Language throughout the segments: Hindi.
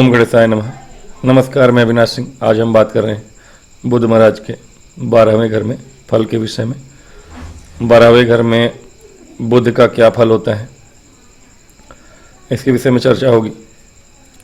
ओम गणेशाय नमः। नमस्कार, मैं अविनाश सिंह। आज हम बात कर रहे हैं बुध महाराज के 12वें घर में फल के विषय में। 12वें घर में बुध का क्या फल होता है, इसके विषय में चर्चा होगी।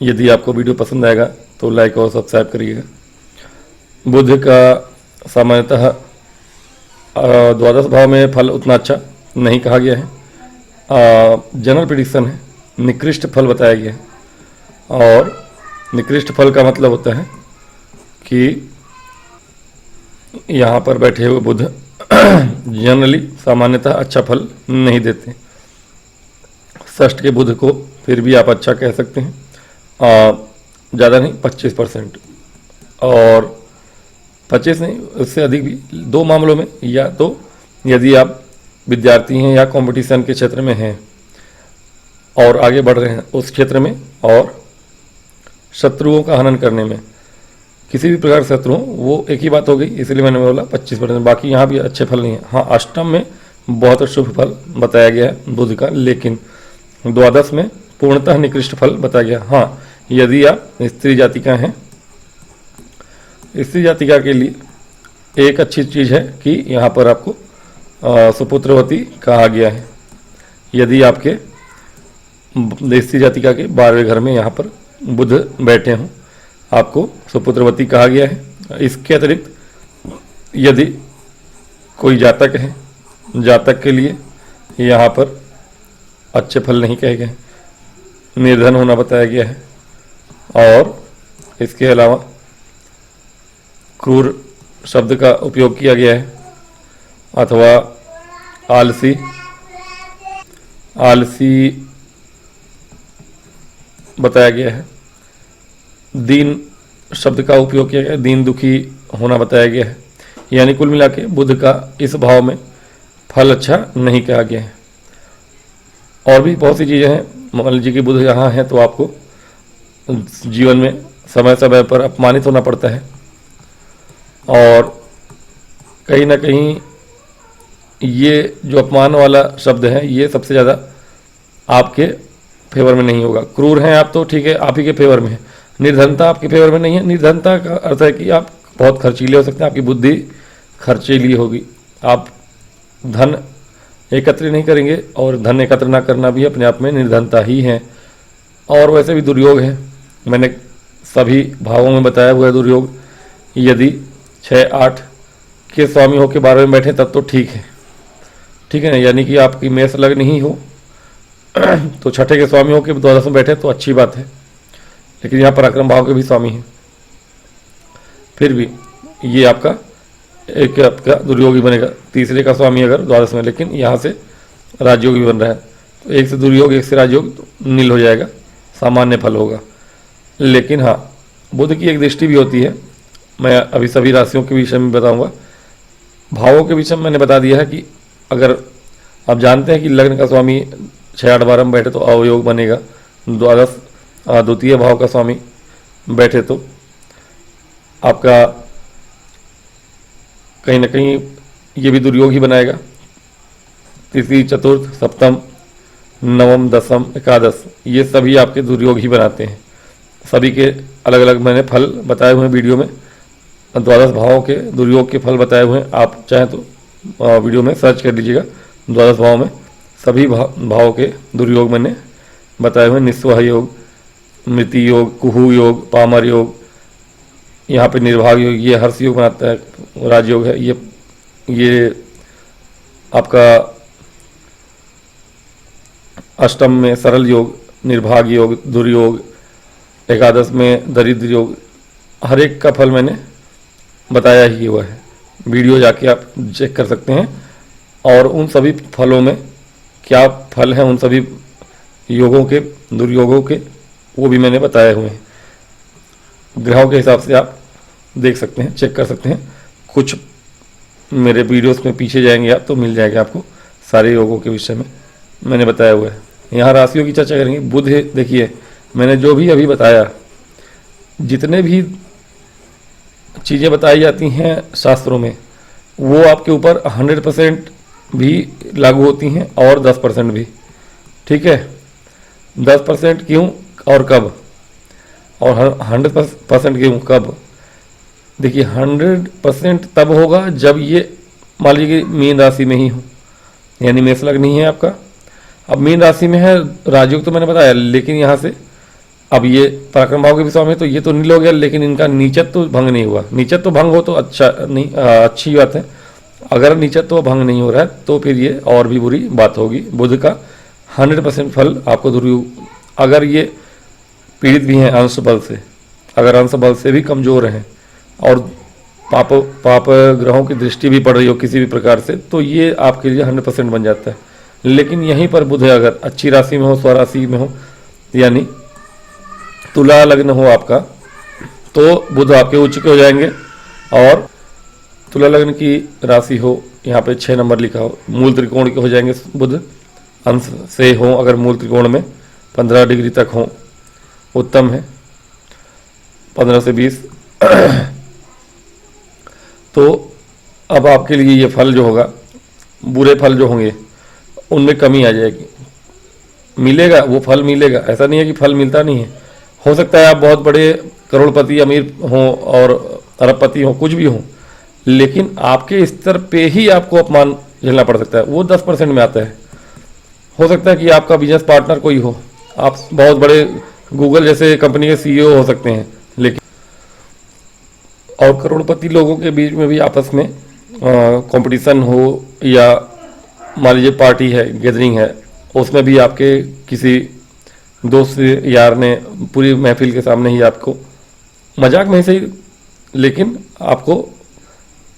यदि आपको वीडियो पसंद आएगा तो लाइक और सब्सक्राइब करिएगा। बुध का सामान्यतः द्वादश भाव में फल उतना अच्छा नहीं कहा गया है। जनरल प्रेडिक्शन है, निकृष्ट फल बताया गया है। और निकृष्ट फल का मतलब होता है कि यहाँ पर बैठे हुए बुध जनरली सामान्यतः अच्छा फल नहीं देते। षष्ठ के बुध को फिर भी आप अच्छा कह सकते हैं, ज़्यादा नहीं 25%, और 25 नहीं उससे अधिक भी। दो मामलों में, या तो यदि आप विद्यार्थी हैं या कंपटीशन के क्षेत्र में हैं और आगे बढ़ रहे हैं उस क्षेत्र में, और शत्रुओं का हनन करने में, किसी भी प्रकार के शत्रु हो, वो एक ही बात हो गई। इसलिए मैंने बोला 25%। बाकी यहाँ भी अच्छे फल नहीं है। हाँ, अष्टम में बहुत शुभ फल बताया गया है बुध का, लेकिन द्वादश में पूर्णतः निकृष्ट फल बताया गया। हाँ, यदि आप स्त्री जातिका हैं, स्त्री जातिका के लिए एक अच्छी चीज़ है कि यहाँ पर आपको सुपुत्रवती कहा गया है। यदि आपके स्त्री जातिका के 12वें घर में यहाँ पर बुध बैठे हों, आपको सुपुत्रवती कहा गया है। इसके अतिरिक्त यदि कोई जातक है, जातक के लिए यहाँ पर अच्छे फल नहीं कहे गए, निर्धन होना बताया गया है। और इसके अलावा क्रूर शब्द का उपयोग किया गया है, अथवा आलसी बताया गया है। दीन शब्द का उपयोग किया गया है, दीन दुखी होना बताया गया है। यानी कुल मिला के बुध का इस भाव में फल अच्छा नहीं कहा गया है। और भी बहुत सी चीज़ें हैं। मान लीजिए कि बुध यहाँ है तो आपको जीवन में समय समय पर अपमानित होना पड़ता है, और कहीं ना कहीं ये जो अपमान वाला शब्द है ये सबसे ज़्यादा आपके फेवर में नहीं होगा। क्रूर हैं आप तो ठीक है, आप ही के फेवर में है। निर्धनता आपके फेवर में नहीं है। निर्धनता का अर्थ है कि आप बहुत खर्चीले हो सकते हैं, आपकी बुद्धि खर्चीली होगी। आप धन एकत्र नहीं करेंगे, और धन एकत्र ना करना भी अपने आप में निर्धनता ही है। और वैसे भी दुर्योग है, मैंने सभी भावों में बताया हुआ है दुर्योग। यदि 6-8 के स्वामी होकर 12वें में बैठे तब तो ठीक है ना, यानी कि आपकी मेष लग्न ही हो तो छठे के स्वामी होकर 12 में बैठे तो अच्छी बात है। लेकिन यहाँ पराक्रम भाव के भी स्वामी हैं, फिर भी ये आपका दुर्योगी बनेगा। तीसरे का स्वामी अगर 12 में, लेकिन यहाँ से राजयोगी बन रहा है, तो एक से दुर्योग एक से राजयोग तो नील हो जाएगा, सामान्य फल होगा। लेकिन हाँ, बुध की एक दृष्टि भी होती है। मैं अभी सभी राशियों के विषय में बताऊंगा। भावों के विषय में मैंने बता दिया है कि अगर आप जानते हैं कि लग्न का स्वामी 6-8-12 में बैठे तो अवयोग बनेगा। द्वादश द्वितीय भाव का स्वामी बैठे तो आपका कहीं ना कहीं ये भी दुर्योग ही बनाएगा। तीसरी, चतुर्थ, सप्तम, नवम, दसम, एकादश, ये सभी आपके दुर्योग ही बनाते हैं। सभी के अलग अलग मैंने फल बताए हुए हैं वीडियो में। द्वादश भावों के दुर्योग के फल बताए हुए हैं, आप चाहें तो वीडियो में सर्च कर लीजिएगा। द्वादश भाव में सभी भावों के दुर्योग मैंने बताए हुए। निस्वह योग, मृति योग, कुहू योग, पामर योग, यहाँ पे निर्भाग योग, ये हर्ष योग बनाता है, राजयोग है। ये आपका अष्टम में सरल योग, निर्भाग योग, दुर्योग, एकादश में दरिद्र योग। हर एक का फल मैंने बताया ही हुआ है, वीडियो जाके आप चेक कर सकते हैं। और उन सभी फलों में क्या फल हैं, उन सभी योगों के, दुर्योगों के, वो भी मैंने बताए हुए हैं। ग्रहों के हिसाब से आप देख सकते हैं, चेक कर सकते हैं। कुछ मेरे वीडियोस में पीछे जाएंगे आप तो मिल जाएगा आपको सारे योगों के विषय में मैंने बताया हुआ है। यहाँ राशियों की चर्चा करेंगे। बुध देखिए, मैंने जो भी अभी बताया, जितने भी चीज़ें बताई जाती हैं शास्त्रों में, वो आपके ऊपर 100% भी लागू होती हैं और 10% भी। ठीक है, 10% क्यों और कब? और 100% गेहूँ कब? देखिए 100% तब होगा जब ये मान लीजिए कि मीन राशि में ही हो, यानी मेष लग्न नहीं है आपका। अब मीन राशि में है, राजयोग तो मैंने बताया, लेकिन यहाँ से अब ये पराक्रम भाव के भी स्वामी है, तो ये तो नील हो गया, लेकिन इनका नीचत्व तो भंग नहीं हुआ। नीचत्व तो भंग हो तो अच्छा नहीं, अच्छी बात है। अगर नीचत्व तो भंग नहीं हो रहा है तो फिर ये और भी बुरी बात होगी। बुध का 100% फल आपको दुर्योग, अगर ये पीड़ित भी हैं अंश बल से, अगर अंश बल से भी कमजोर हैं और पाप ग्रहों की दृष्टि भी पड़ रही हो किसी भी प्रकार से, तो ये आपके लिए 100% बन जाता है। लेकिन यहीं पर बुध अगर अच्छी राशि में हो, स्वराशि में हो, यानी तुला लग्न हो आपका, तो बुध आपके उच्च के हो जाएंगे। और तुला लग्न की राशि हो, यहाँ पे 6 नंबर लिखा हो, मूल त्रिकोण के हो जाएंगे बुध, अंश से हो अगर मूल त्रिकोण में 15 डिग्री तक हो, उत्तम है, 15 से 20। तो अब आपके लिए ये फल जो होगा, बुरे फल जो होंगे उनमें कमी आ जाएगी। मिलेगा वो फल मिलेगा, ऐसा नहीं है कि फल मिलता नहीं है। हो सकता है आप बहुत बड़े करोड़पति अमीर हों और अरबपति हों, कुछ भी हों, लेकिन आपके स्तर पे ही आपको अपमान झेलना पड़ सकता है, वो 10% में आता है। हो सकता है कि आपका बिजनेस पार्टनर कोई हो, आप बहुत बड़े गूगल जैसे कंपनी के CEO हो सकते हैं, लेकिन और करोड़पति लोगों के बीच में भी आपस में कंपटीशन हो, या मान लीजिए पार्टी है, गैदरिंग है, उसमें भी आपके किसी दोस्त यार ने पूरी महफिल के सामने ही आपको, मजाक में ही सही, लेकिन आपको,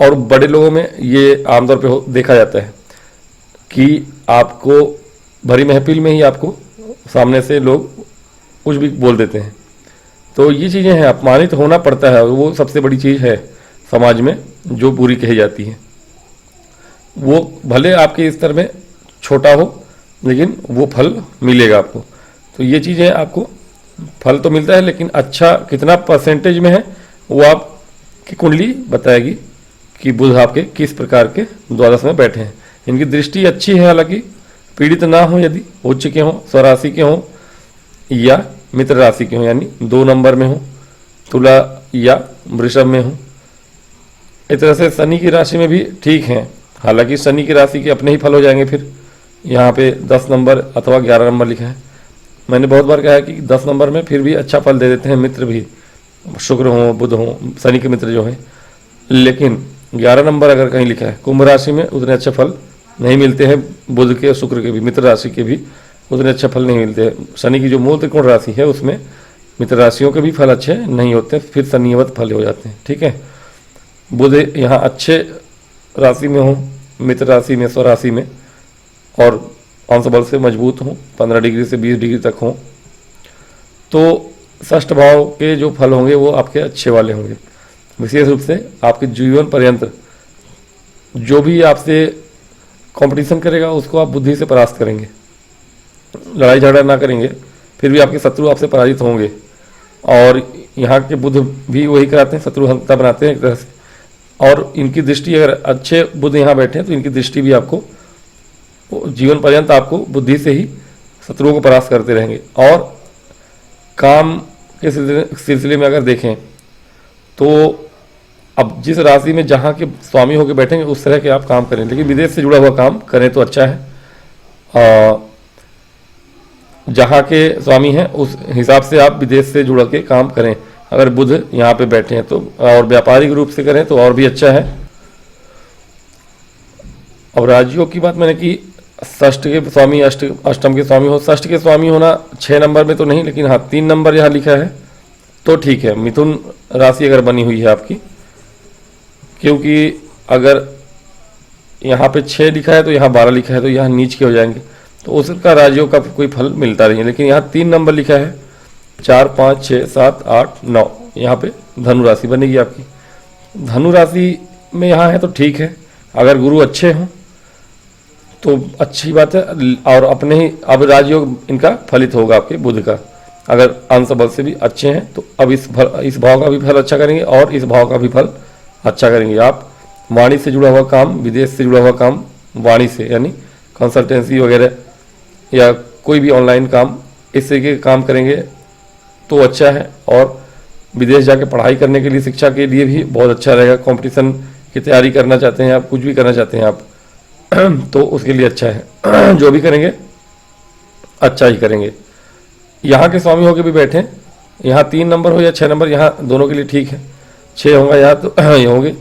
और बड़े लोगों में ये आमतौर पे देखा जाता है कि आपको भरी महफिल में ही आपको सामने से लोग कुछ भी बोल देते हैं। तो ये चीज़ें हैं, अपमानित होना पड़ता है, वो सबसे बड़ी चीज़ है समाज में जो बुरी कही जाती है। वो भले आपके स्तर में छोटा हो, लेकिन वो फल मिलेगा आपको। तो ये चीज़ें आपको फल तो मिलता है, लेकिन अच्छा कितना परसेंटेज में है वो आपकी कुंडली बताएगी कि बुध आपके किस प्रकार के द्वादश में बैठे हैं। इनकी दृष्टि अच्छी है, हालांकि पीड़ित ना हो, यदि उच्च के हों, स्वराशि के हों या मित्र राशि के हों, यानी 2 नंबर में हो, तुला या वृषभ में हो। इस तरह से शनि की राशि में भी ठीक है, हालांकि शनि की राशि के अपने ही फल हो जाएंगे। फिर यहाँ पे 10 नंबर अथवा 11 नंबर लिखा है। मैंने बहुत बार कहा है कि 10 नंबर में फिर भी अच्छा फल दे देते हैं मित्र भी, शुक्र हो, बुध हो, शनि के मित्र जो है। लेकिन 11 नंबर अगर कहीं लिखा है, कुंभ राशि में उतने अच्छे फल नहीं मिलते हैं। बुध के, शुक्र के भी, मित्र राशि के भी उतने अच्छे फल नहीं मिलते हैं। शनि की जो मूल त्रिकोण राशि है उसमें मित्र राशियों के भी फल अच्छे नहीं होते, फिर शनिवत फल हो जाते हैं। ठीक है, बुध यहाँ अच्छे राशि में हो, मित्र राशि में, स्वराशि में, और अंश बल से मजबूत हो, 15 डिग्री से 20 डिग्री तक हो, तो षष्ठ भाव के जो फल होंगे वो आपके अच्छे वाले होंगे। विशेष रूप से आपके जीवन पर्यंत जो भी आपसे कंपटीशन करेगा उसको आप बुद्धि से परास्त करेंगे, लड़ाई झगड़ा ना करेंगे, फिर भी आपके शत्रु आपसे पराजित होंगे। और यहाँ के बुध भी वही कराते हैं, शत्रु हंता बनाते हैं एक तरह से। और इनकी दृष्टि, अगर अच्छे बुध यहाँ बैठे हैं तो इनकी दृष्टि भी आपको जीवन पर्यंत आपको बुद्धि से ही शत्रुओं को परास्त करते रहेंगे। और काम के सिलसिले में अगर देखें तो अब जिस राशि में जहाँ के स्वामी होकर बैठेंगे उस तरह के आप काम करें, लेकिन विदेश से जुड़ा हुआ काम करें तो अच्छा है। जहाँ के स्वामी हैं उस हिसाब से आप विदेश से जुड़ के काम करें, अगर बुध यहाँ पे बैठे हैं तो। और व्यापारिक रूप से करें तो और भी अच्छा है। अब राजयोग की बात मैंने की, षष्ठ के स्वामी अष्टम के स्वामी हो। षष्ठ के स्वामी होना 6 नंबर में तो नहीं, लेकिन हाँ 3 नंबर यहाँ लिखा है तो ठीक है। मिथुन राशि अगर बनी हुई है आपकी, क्योंकि अगर यहाँ पे 6 लिखा है तो यहाँ 12 लिखा है, तो यहाँ नीच के हो जाएंगे, तो उसका राजयोग का कोई फल मिलता नहीं है। लेकिन यहाँ 3 नंबर लिखा है, 4, 5, 6, 7, 8, 9, यहाँ पे धनु राशि बनेगी आपकी। धनु राशि में यहाँ है तो ठीक है, अगर गुरु अच्छे हों तो अच्छी बात है। और अपने ही अब राजयोग इनका फलित होगा आपके बुध का, अगर अंश बल से भी अच्छे हैं तो अब इस भाव का भी फल अच्छा करेंगे और इस भाव का भी फल अच्छा करेंगे। आप वाणी से जुड़ा हुआ काम, विदेश से जुड़ा हुआ काम, वाणी से यानी कंसल्टेंसी वगैरह या कोई भी ऑनलाइन काम, इस तरीके के काम करेंगे तो अच्छा है, और विदेश जाके पढ़ाई करने के लिए, शिक्षा के लिए भी बहुत अच्छा रहेगा। कंपटीशन की तैयारी करना चाहते हैं आप, कुछ भी करना चाहते हैं आप तो उसके लिए अच्छा है। जो भी करेंगे अच्छा ही करेंगे। यहाँ के स्वामी होके भी बैठे, यहाँ 3 नंबर हो या 6 नंबर, यहाँ दोनों के लिए ठीक है। 6 होगा यहाँ तो ये होंगे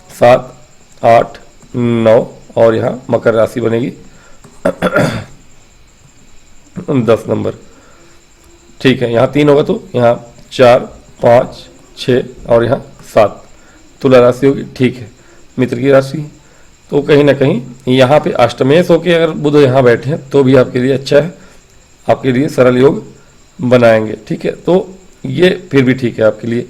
7, 8, 9 और यहाँ मकर राशि बनेगी 10 नंबर, ठीक है। यहाँ 3 होगा तो यहाँ 4, 5, 6 और यहाँ 7 तुला राशि होगी, ठीक है। मित्र की राशि तो कहीं ना कहीं यहाँ पे अष्टमेश होके अगर बुध यहाँ बैठे हैं तो भी आपके लिए अच्छा है, आपके लिए सरल योग बनाएंगे, ठीक है। तो ये फिर भी ठीक है आपके लिए।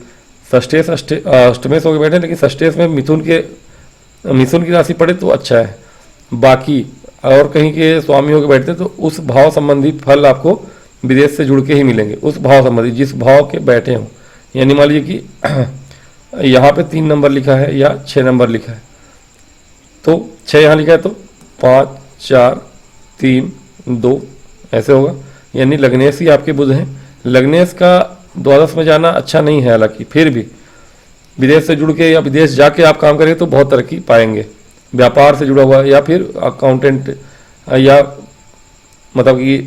अष्टमेश होके बैठे, लेकिन षष्टेश में मिथुन की राशि पड़े तो अच्छा है। बाकी और कहीं के स्वामी होकर बैठते हैं तो उस भाव संबंधी फल आपको विदेश से जुड़ के ही मिलेंगे, उस भाव संबंधी जिस भाव के बैठे हों। यानी मान लीजिए कि यहाँ पे 3 नंबर लिखा है या 6 नंबर लिखा है, तो 6 यहाँ लिखा है तो 5, 4, 3, 2 ऐसे होगा। यानी लग्नेश ही आपके बुध हैं। लग्नेश का द्वादश में जाना अच्छा नहीं है, हालांकि फिर भी विदेश से जुड़ के या विदेश जाके आप काम करेंगे तो बहुत तरक्की पाएंगे। व्यापार से जुड़ा हुआ या फिर अकाउंटेंट या मतलब कि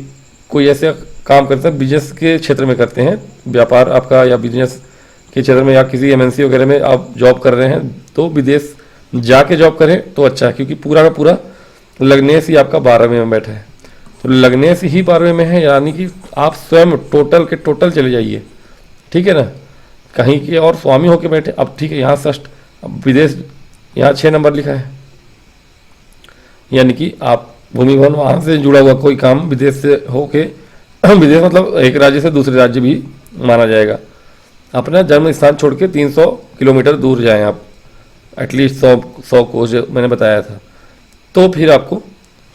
कोई ऐसे काम करते हैं बिजनेस के क्षेत्र में करते हैं, व्यापार आपका या बिजनेस के क्षेत्र में या किसी एमएनसी वगैरह में आप जॉब कर रहे हैं तो विदेश जाके जॉब करें तो अच्छा है, क्योंकि पूरा का पूरा लग्नेश ही आपका 12वें में बैठा है। तो लग्नेश ही 12वें में है, यानी कि आप स्वयं टोटल के टोटल चले जाइए, ठीक है ना। कहीं के और स्वामी होके बैठे, अब ठीक है यहाँ षष्ठ, अब विदेश यहाँ 6 नंबर लिखा है, यानी कि आप भूमि भवन वहाँ से जुड़ा हुआ कोई काम विदेश से होके, विदेश मतलब एक राज्य से दूसरे राज्य भी माना जाएगा। अपना जन्म स्थान छोड़ के 300 किलोमीटर दूर जाएं आप, एटलीस्ट 100 कोस जो मैंने बताया था, तो फिर आपको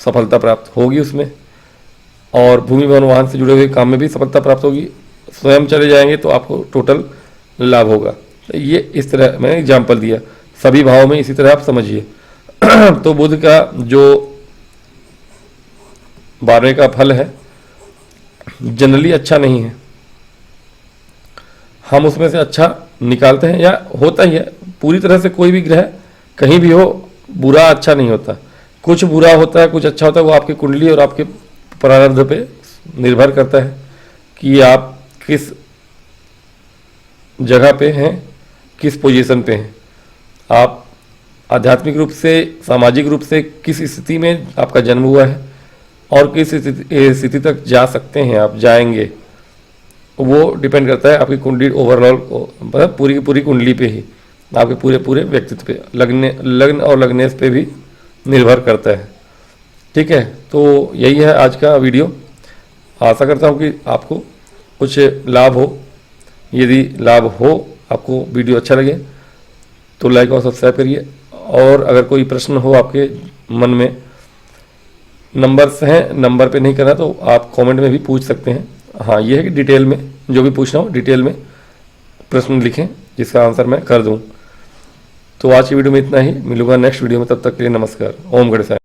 सफलता प्राप्त होगी उसमें। और भूमि भवन वाहन से जुड़े हुए काम में भी सफलता प्राप्त होगी। स्वयं चले जाएंगे तो आपको टोटल लाभ होगा। तो ये इस तरह मैंने एग्जाम्पल दिया, सभी भावों में इसी तरह आप समझिए। तो बुध का जो 12वें का फल है जनरली अच्छा नहीं है, हम उसमें से अच्छा निकालते हैं, या होता ही है पूरी तरह से कोई भी ग्रह कहीं भी हो बुरा अच्छा नहीं होता, कुछ बुरा होता है कुछ अच्छा होता है। वो आपकी कुंडली और आपके प्रारब्ध पे निर्भर करता है कि आप किस जगह पे हैं, किस पोजीशन पे हैं, आप आध्यात्मिक रूप से सामाजिक रूप से किस स्थिति में आपका जन्म हुआ है और किस स्थिति तक जा सकते हैं आप, जाएंगे, वो डिपेंड करता है आपकी कुंडली ओवरऑल, मतलब पूरी की पूरी कुंडली पे ही, आपके पूरे पूरे व्यक्तित्व पे, लग्न और लग्नेश पे भी निर्भर करता है, ठीक है। तो यही है आज का वीडियो। आशा करता हूँ कि आपको कुछ लाभ हो। यदि लाभ हो, आपको वीडियो अच्छा लगे तो लाइक और सब्सक्राइब करिए। और अगर कोई प्रश्न हो आपके मन में, नंबर्स हैं, नंबर पे नहीं करना तो आप कमेंट में भी पूछ सकते हैं। हाँ, ये है कि डिटेल में जो भी पूछना हो डिटेल में प्रश्न लिखें जिसका आंसर मैं कर दूं। तो आज की वीडियो में इतना ही, मिलूंगा नेक्स्ट वीडियो में, तब तक के लिए नमस्कार। ओम गणेशाय।